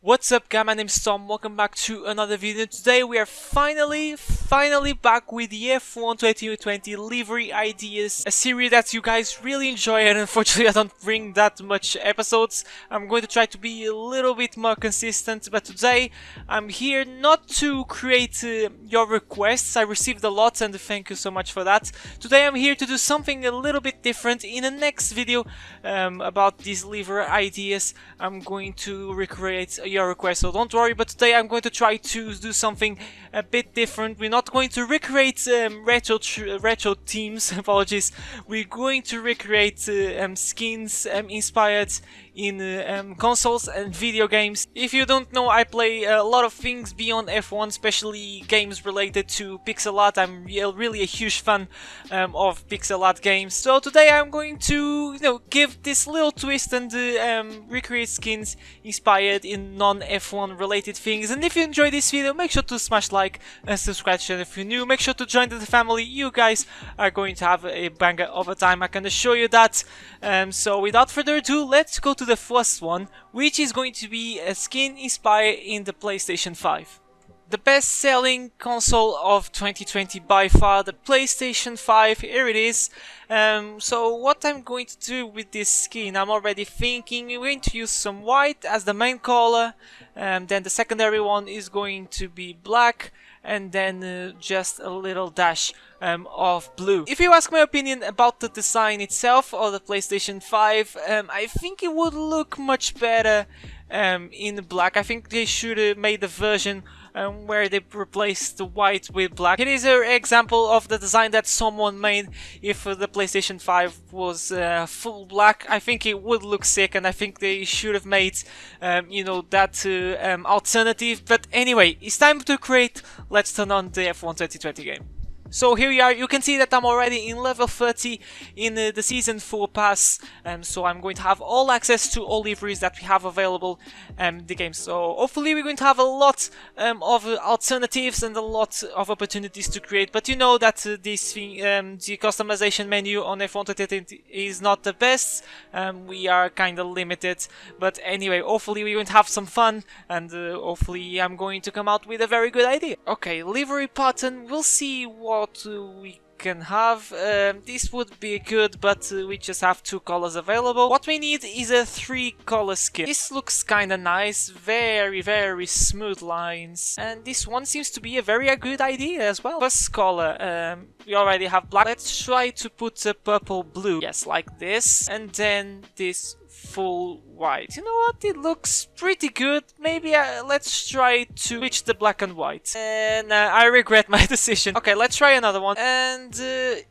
What's up guys, my name's Tom, welcome back to another video. Today we are finally back with the F1 2020 Livery Ideas, a series that you guys really enjoy, and unfortunately I don't bring that much episodes. I'm going to try to be a little bit more consistent, but today I'm here not to create your requests. I received a lot and thank you so much for that. Today I'm here to do something a little bit different. In the next video about these livery ideas, I'm going to recreate your request, so don't worry, but today I'm going to try to do something a bit different. We're not going to recreate retro themes, apologies. We're going to recreate skins inspired in consoles and video games. If you don't know, I play a lot of things beyond F1, especially games related to pixel art. I'm really a huge fan of pixel art games. So today I'm going to, give this little twist and recreate skins inspired in non-F1 related things. And if you enjoyed this video, make sure to smash like and subscribe to the channel. If you're new, make sure to join the family. You guys are going to have a banger of a time, I can assure you that. So without further ado, let's go to the first one, which is going to be a skin inspired in the PlayStation 5. The best-selling console of 2020 by far, the PlayStation 5, here it is. So what I'm going to do with this skin, I'm already thinking, we're going to use some white as the main color, then the secondary one is going to be black, and then just a little dash of blue. If you ask my opinion about the design itself of the PlayStation 5, I think it would look much better in black. I think they should have made the version where they replaced the white with black. It is an example of the design that someone made. If the PlayStation 5 was full black, I think it would look sick, and I think they should have made that alternative. But anyway, it's time to create. Let's turn on the F1 2020 game. So here we are, you can see that I'm already in level 30 in the Season 4 pass, so I'm going to have all access to all liveries that we have available in the game. So hopefully we're going to have a lot of alternatives and a lot of opportunities to create, but you know that this thing, the customization menu on F1 2020 is not the best. We are kind of limited, but anyway, hopefully we're going to have some fun, and hopefully I'm going to come out with a very good idea. Okay, livery pattern, we'll see what we can have. This would be good, but we just have 2 colors available. What we need is a 3-color skin. This looks kinda nice, very smooth lines, and this one seems to be a very good idea as well. First color, we already have black. Let's try to put a purple blue, yes, like this, and then this full white. You know what, it looks pretty good. Maybe let's try to switch the black and white, and I regret my decision. Okay, let's try another one. And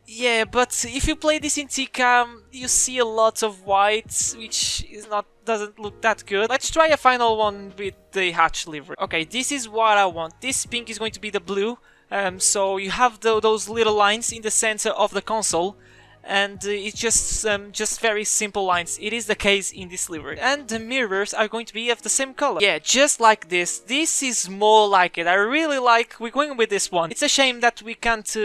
yeah, but if you play this in TCAM, you see a lot of white, which is doesn't look that good. Let's try a final one with the hatch livery. Okay, this is what I want. This pink is going to be the blue. So you have those little lines in the center of the console, and it's just very simple lines. It is the case in this livery, and the mirrors are going to be of the same color. Yeah, just like this. This is more like it. I really like. We're going with this one. It's a shame that we can't,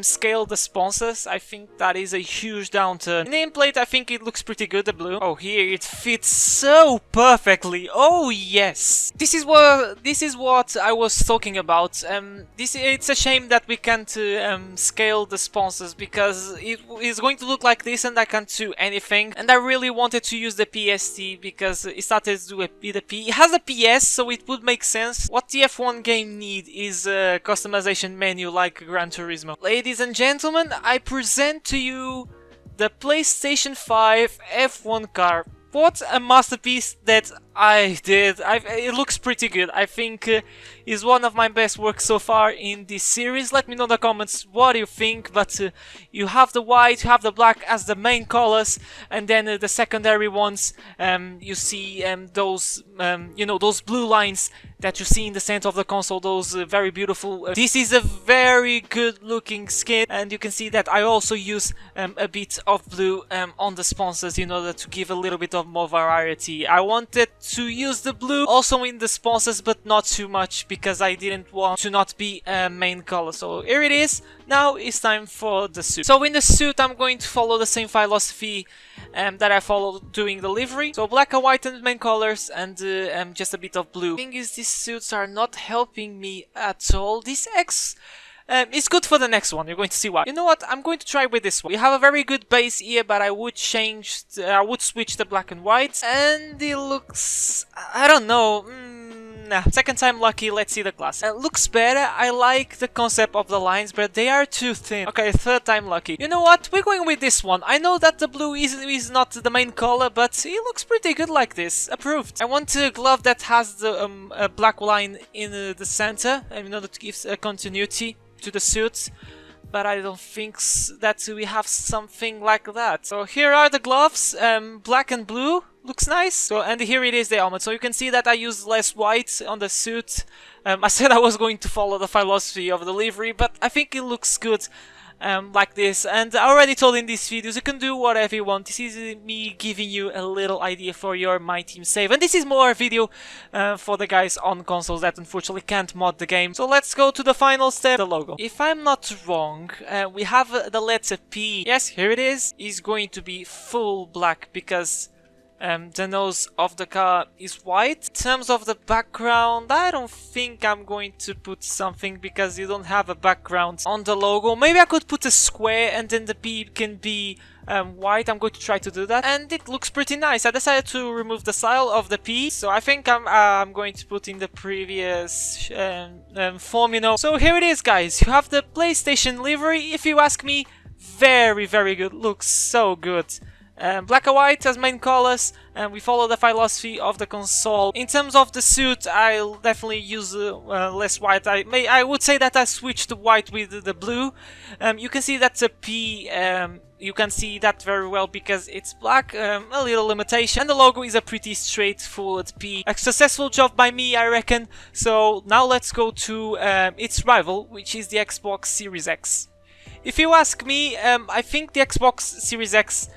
scale the sponsors. I think that is a huge downturn. Nameplate, I think it looks pretty good, the blue. Oh, here it fits so perfectly. Oh yes, this is what I was talking about. It's a shame that we can't scale the sponsors, because it is going to look like this and I can't do anything. And I really wanted to use the PST because it started to do a P2P. It has a PS, so it would make sense. What the F1 game need is a customization menu like Gran Turismo. Ladies and gentlemen, I present to you the PlayStation 5 F1 car. What a masterpiece that I did. It looks pretty good. I think is one of my best works so far in this series. Let me know in the comments what you think. But you have the white, you have the black as the main colors, and then the secondary ones, you see those those blue lines that you see in the center of the console, those very beautiful. This is a very good looking skin, and you can see that I also use a bit of blue on the sponsors in order to give a little bit of more variety. I wanted to use the blue also in the sponsors, but not too much because I didn't want to not be a main color. So here it is. Now it's time for the suit. So in the suit I'm going to follow the same philosophy that I followed doing the livery. So black and white and main colors, and just a bit of blue. The thing is, these suits are not helping me at all. This X it's good for the next one. You're going to see why. You know what? I'm going to try with this one. We have a very good base here, but I would change. I would switch the black and white, and it looks. I don't know. Nah, second time lucky. Let's see the class. Looks better. I like the concept of the lines, but they are too thin. Okay, third time lucky. You know what? We're going with this one. I know that the blue is not the main color, but it looks pretty good like this. Approved. I want a glove that has the a black line in the center, in order to give continuity to the suit, but I don't think that we have something like that. So here are the gloves, black and blue, looks nice. So, and here it is, the helmet. So you can see that I use less white on the suit. I said I was going to follow the philosophy of the livery, but I think it looks good like this. And I already told in these videos, you can do whatever you want. This is me giving you a little idea for your My Team save, and this is more a video for the guys on consoles that unfortunately can't mod the game. So let's go to the final step, the logo. If I'm not wrong, we have the letter P. Yes, here it is. It's going to be full black because the nose of the car is white. In terms of the background, I don't think I'm going to put something because you don't have a background on the logo. Maybe I could put a square and then the P can be white. I'm going to try to do that, and it looks pretty nice. I decided to remove the style of the P, so I think I'm going to put in the previous form, you know. So here it is, guys. You have the PlayStation livery. If you ask me, very, very good. Looks so good. Black and white as main colors, and we follow the philosophy of the console. In terms of the suit, I'll definitely use less white. I would say that I switched the white with the blue. You can see that's a P. You can see that very well because it's black, a little limitation, and the logo is a pretty straightforward P. A successful job by me, I reckon. So now let's go to its rival, which is the Xbox Series X. If you ask me, I think the Xbox Series X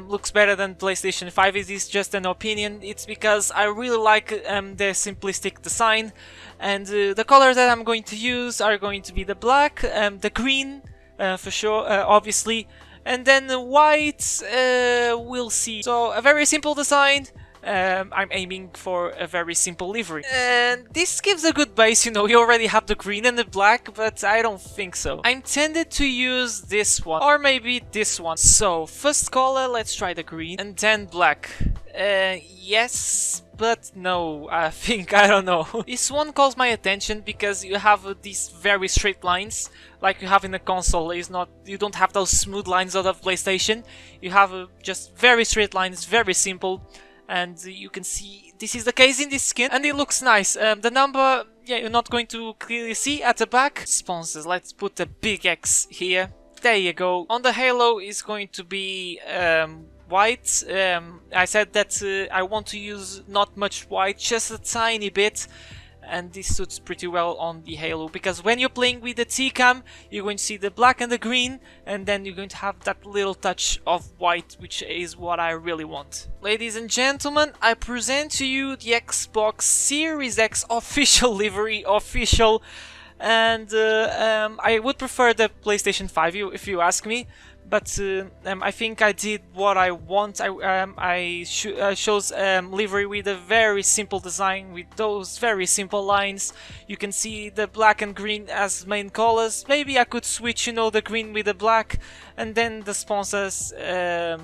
looks better than PlayStation 5. It is just an opinion. It's because I really like their simplistic design, and the colors that I'm going to use are going to be the black, the green for sure, obviously, and then the white, we'll see. So a very simple design. I'm aiming for a very simple livery, and this gives a good base. You know, you already have the green and the black, but I don't think so. I'm tempted to use this one, or maybe this one. So first color, let's try the green, and then black. Yes, but no, I think, I don't know. This one calls my attention because you have these very straight lines like you have in the console. Is not, you don't have those smooth lines out of PlayStation. You have just very straight lines, very simple. And you can see this is the case in this skin, and it looks nice. The number, yeah, you're not going to clearly see at the back. Sponsors, let's put a big X here. There you go. On the halo is going to be white. I said that I want to use not much white, just a tiny bit. And this suits pretty well on the halo, because when you're playing with the T-Cam, you're going to see the black and the green, and then you're going to have that little touch of white, which is what I really want. Ladies and gentlemen, I present to you the Xbox Series X official livery, and I would prefer the PlayStation 5 if you ask me. But I think I did what I want. I chose livery with a very simple design, with those very simple lines. You can see the black and green as main colors. Maybe I could switch, you know, the green with the black, and then the sponsors. I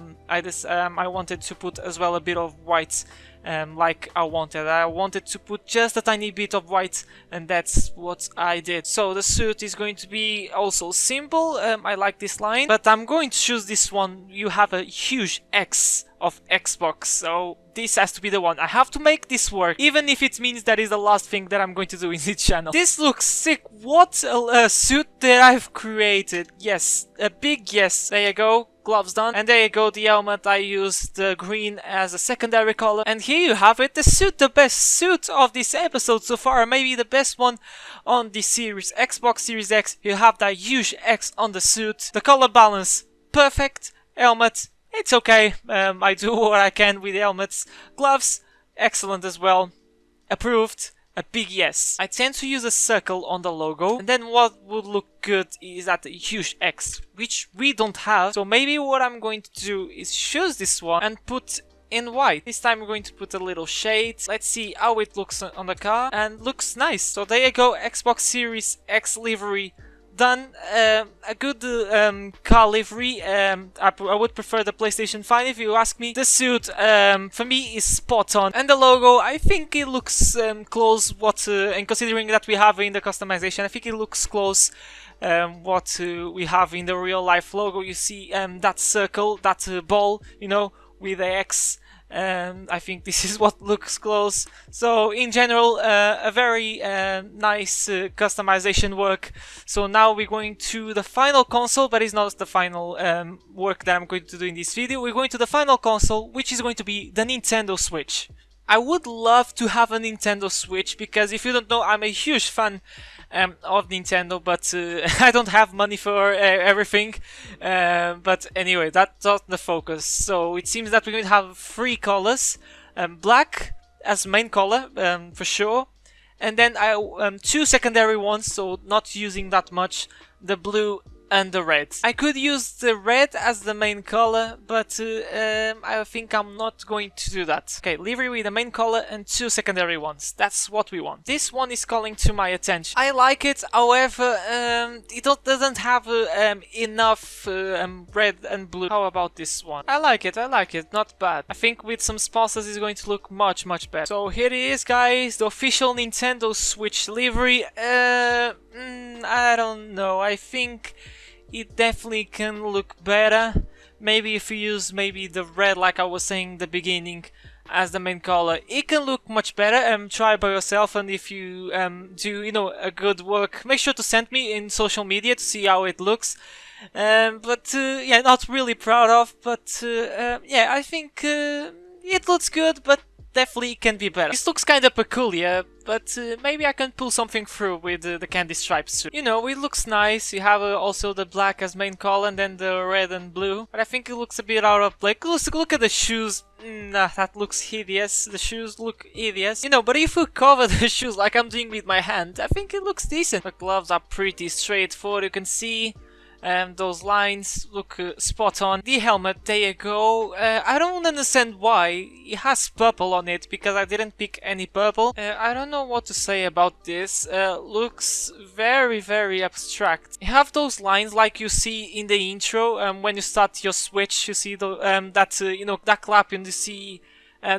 wanted to put as well a bit of white. Like I wanted to put just a tiny bit of white, and that's what I did. So the suit is going to be also simple. I like this line, but I'm going to choose this one. You have a huge X of Xbox, so this has to be the one. I have to make this work, even if it means that is the last thing that I'm going to do in this channel. This looks sick. What a suit that I've created. Yes, a big yes. There you go. Gloves done, and there you go, the helmet. I used the green as a secondary color, and here you have it, the suit, the best suit of this episode so far, maybe the best one on the series, Xbox Series X. You have that huge X on the suit, the color balance perfect, helmet, it's okay, I do what I can with the helmets, gloves, excellent as well. Approved. A big yes. I tend to use a circle on the logo, and then what would look good is that a huge X, which we don't have. So maybe what I'm going to do is choose this one and put in white. This time we're going to put a little shade. Let's see how it looks on the car, and looks nice. So there you go, Xbox Series X livery done. A good car livery. I would prefer the PlayStation 5 if you ask me. The suit for me is spot on, and the logo, I think it looks close what and considering that we have in the customization, I think it looks close what we have in the real life logo. You see that circle, that ball, you know, with the X. I think this is what looks close. So in general, a very nice customization work. So now we're going to the final console, but it's not the final work that I'm going to do in this video. We're going to the final console, which is going to be the Nintendo Switch. I would love to have a Nintendo Switch because if you don't know, I'm a huge fan of Nintendo, but I don't have money for everything. But anyway, that's not the focus. So it seems that we're going to have 3 colors: black as main color for sure, and then 2 secondary ones, so not using that much: the blue and the red. I could use the red as the main color, but I think I'm not going to do that. Okay, livery with the main color and 2 secondary ones. That's what we want. This one is calling to my attention. I like it, however, it doesn't have enough red and blue. How about this one? I like it, not bad. I think with some sponsors it's going to look much better. So here it is, guys, the official Nintendo Switch livery. I don't know, I think it definitely can look better. Maybe if you use the red, like I was saying in the beginning, as the main color, it can look much better. Try by yourself, and if you do, you know, a good work, make sure to send me in social media to see how it looks. Yeah, not really proud of, but yeah, I think it looks good, but definitely can be better. This looks kind of peculiar, but maybe I can pull something through with the candy stripes suit. You know, it looks nice. You have also the black as main color and then the red and blue, but I think it looks a bit out of place. Look at the shoes. Nah, that looks hideous. The shoes look hideous. You know, but if we cover the shoes like I'm doing with my hand, I think it looks decent. The gloves are pretty straightforward, you can see. Those lines look spot on. The helmet, there you go. I don't understand why it has purple on it, because I didn't pick any purple. I don't know what to say about this. Looks very abstract. You have those lines like you see in the intro. When you start your Switch, you see the you know, that clap, and you see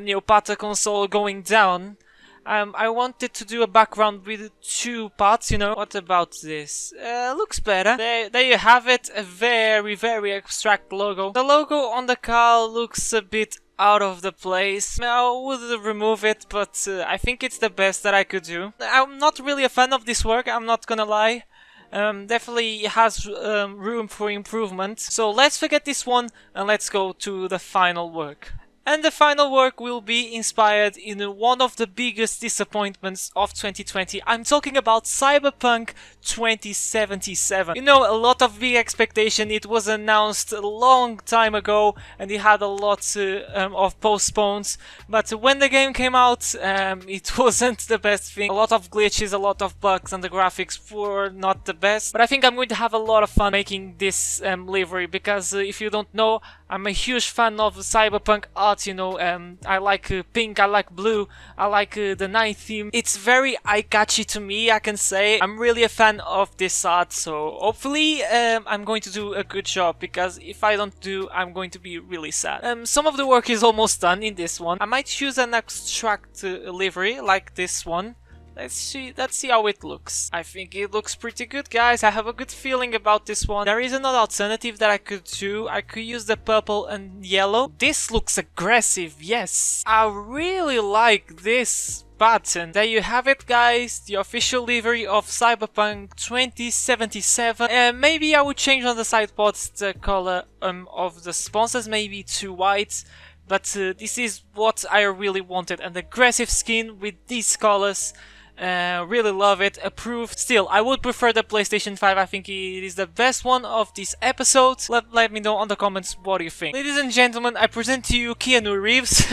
your Pata console going down. I wanted to do a background with 2 parts, you know. What about this? Looks better. There you have it, a very abstract logo. The logo on the car looks a bit out of the place. I would remove it, but I think it's the best that I could do. I'm not really a fan of this work, I'm not gonna lie. Definitely has room for improvement. So let's forget this one and let's go to the final work. And the final work will be inspired in one of the biggest disappointments of 2020. I'm talking about Cyberpunk 2077. You know, a lot of big expectation. It was announced a long time ago and it had a lot of postpones. But when the game came out, it wasn't the best thing. A lot of glitches, a lot of bugs, and the graphics were not the best. But I think I'm going to have a lot of fun making this livery, because if you don't know, I'm a huge fan of Cyberpunk art, you know. I like pink, I like blue, I like the night theme. It's very eye-catchy to me, I can say. I'm really a fan of this art, so hopefully I'm going to do a good job, because if I don't do, I'm going to be really sad. Some of the work is almost done in this one. I might choose an abstract livery like this one. Let's see how it looks. I think it looks pretty good, guys. I have a good feeling about this one. There is another alternative that I could do. I could use the purple and yellow. This looks aggressive, yes. I really like this button. There you have it, guys. The official livery of Cyberpunk 2077. Maybe I would change on the side pods the color of the sponsors, maybe to white. But this is what I really wanted. An aggressive skin with these colors. Really love it. Approved. Still, I would prefer the PlayStation 5. I think it is the best one of this episode. Let me know on the comments what do you think. Ladies and gentlemen, I present to you Keanu Reeves.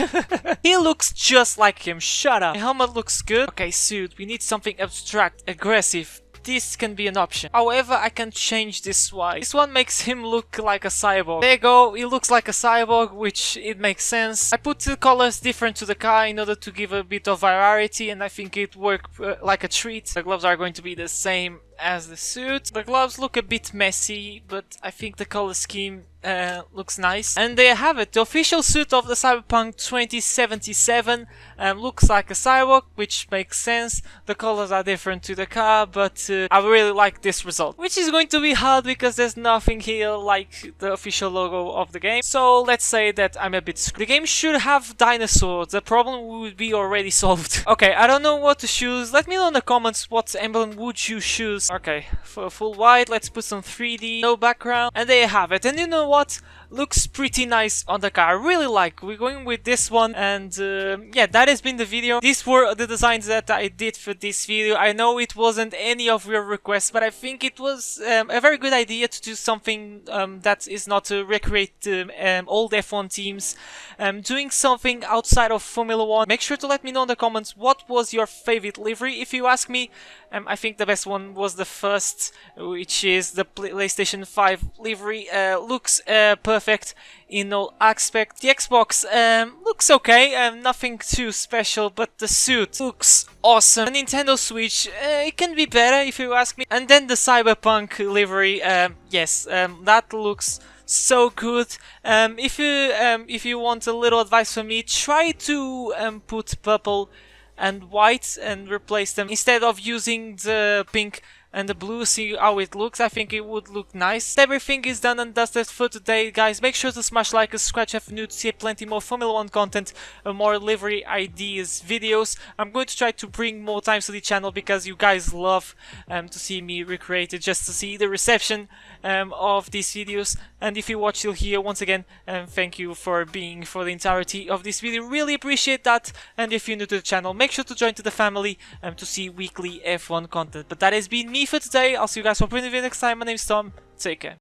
He looks just like him. Shut up. The helmet looks good. Okay, suit. We need something abstract, aggressive. This can be an option. However, I can change this one. This one makes him look like a cyborg. There you go, he looks like a cyborg, which it makes sense. I put the colors different to the car in order to give a bit of variety, and I think it worked like a treat. The gloves are going to be the same as the suit. The gloves look a bit messy, but I think the color scheme looks nice. And there you have it. The official suit of the Cyberpunk 2077 looks like a cyborg, which makes sense. The colors are different to the car, but I really like this result. Which is going to be hard because there's nothing here like the official logo of the game. So let's say that I'm a bit screwed. The game should have dinosaurs. The problem would be already solved. Okay, I don't know what to choose. Let me know in the comments what emblem would you choose. Okay, for full white, let's put some 3D, no background, and there you have it. And you know what? Looks pretty nice on the car. I really like. We're going with this one, and yeah, that has been the video. These were the designs that I did for this video. I know it wasn't any of your requests, but I think it was a very good idea to do something that is not to recreate old F1 teams. Doing something outside of Formula 1. Make sure to let me know in the comments what was your favorite livery. If you ask me, I think the best one was the first, which is the PlayStation 5 livery. Looks perfect in all aspects. The Xbox looks okay, nothing too special, but the suit looks awesome. The Nintendo Switch, it can be better if you ask me. And then the Cyberpunk livery, yes, that looks so good. If you want a little advice from me, try to put purple and white and replace them instead of using the pink and the blue. See how it looks. I think it would look nice. Everything is done and dusted for today, guys. Make sure to smash like and subscribe if you're new to see plenty more Formula 1 content and more livery ideas videos. I'm going to try to bring more times to the channel because you guys love to see me recreate it, just to see the reception of these videos. And if you watch till here, once again, thank you for being for the entirety of this video. Really appreciate that. And if you're new to the channel, make sure to join to the family to see weekly F1 content. But that has been me for today. I'll see you guys for the video next time. My name is Tom. Take care.